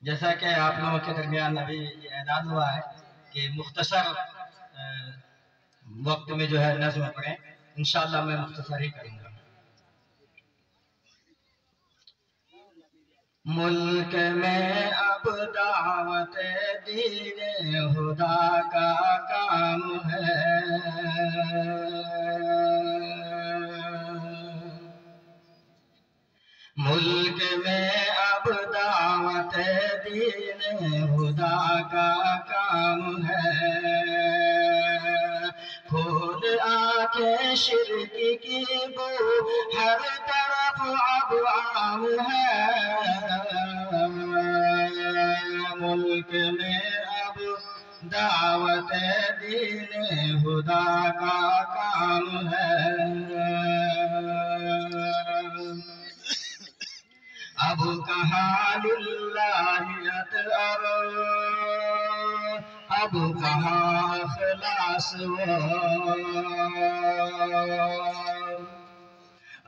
جیسا کہ آپ لوگوں کے درمیان ابھی یہ اعلان ہوا ہے کہ مختصر وقت میں جو ہے نظم پڑھیں، انشاءاللہ میں مختصر ہی کروں گا۔ ملک میں اب دعوت دین خدا کا کام ہے، ملک میں اب دعوت دین خدا کا کام ہے، کھول آنکھیں شرک کی بو ہر طرف اب عام ہے، ملک میں اب دعوت دین خدا کا کام ہے۔ اب کہاں للہ اطہر، اب کہاں اخلاص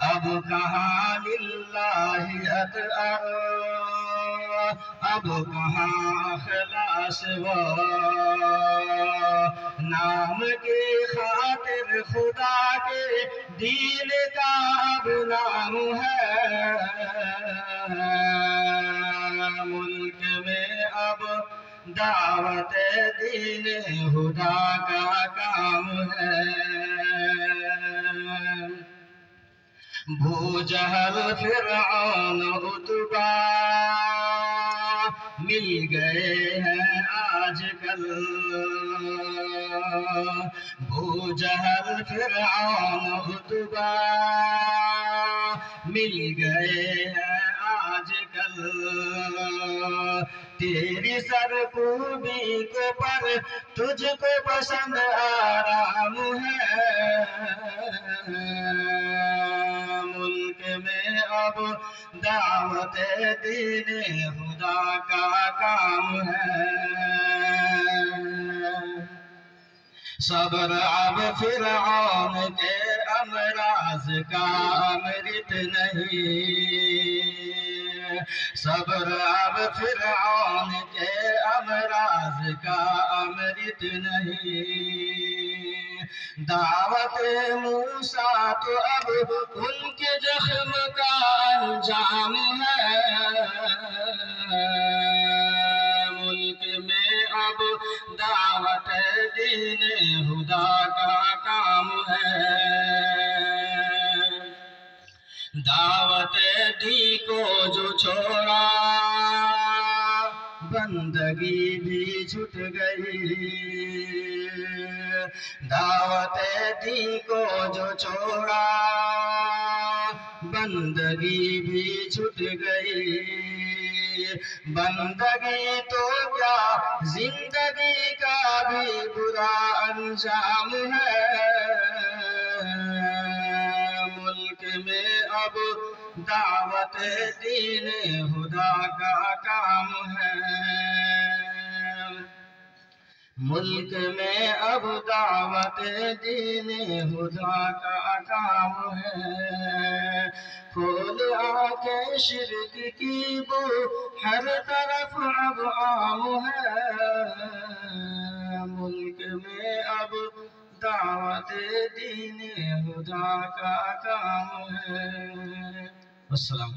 اب کہاں للہ اطہر، اب کہاں اخلاص نام کی خاطر خدا کے دین کا اب نام ہے، ملک میں اب دعوت دین خدا کا کام ہے۔ بو جہل فرعون عتبہ مل گئے ہیں آج کل، بو جہل فرعون عتبہ مل گئے ہیں آج کل، تیری سرکوبی کو پر تجھ کو پسند آرام ہے، ملک میں اب دعوت دین خدا کا کام ہے۔ صبر اب فرعون کے امراض کا امرت نہیں، صبر اب فرعون کے امراض کا امرت نہیں، دعوت موسیٰ تو اب ان کے زخم کا انجام ہے، ملک میں اب دعوت دین خدا کا کام ہے۔ دعوت دی کو جو چھوڑا بندگی بھی چھٹ گئی، دعوت دی کو جو چھوڑا بندگی بھی چھٹ گئی، بندگی تو کیا زندگی کا بھی برا انجام ہے، ملک میں اب دعوت دین خدا کا کام ہے، ملک میں اب دعوت دین خدا کا کام ہے، کھول آنکھیں شرک کی بو ہر طرف اب عام ہے، ملک میں اب دعوت دین خدا کا کام ہے۔ السلام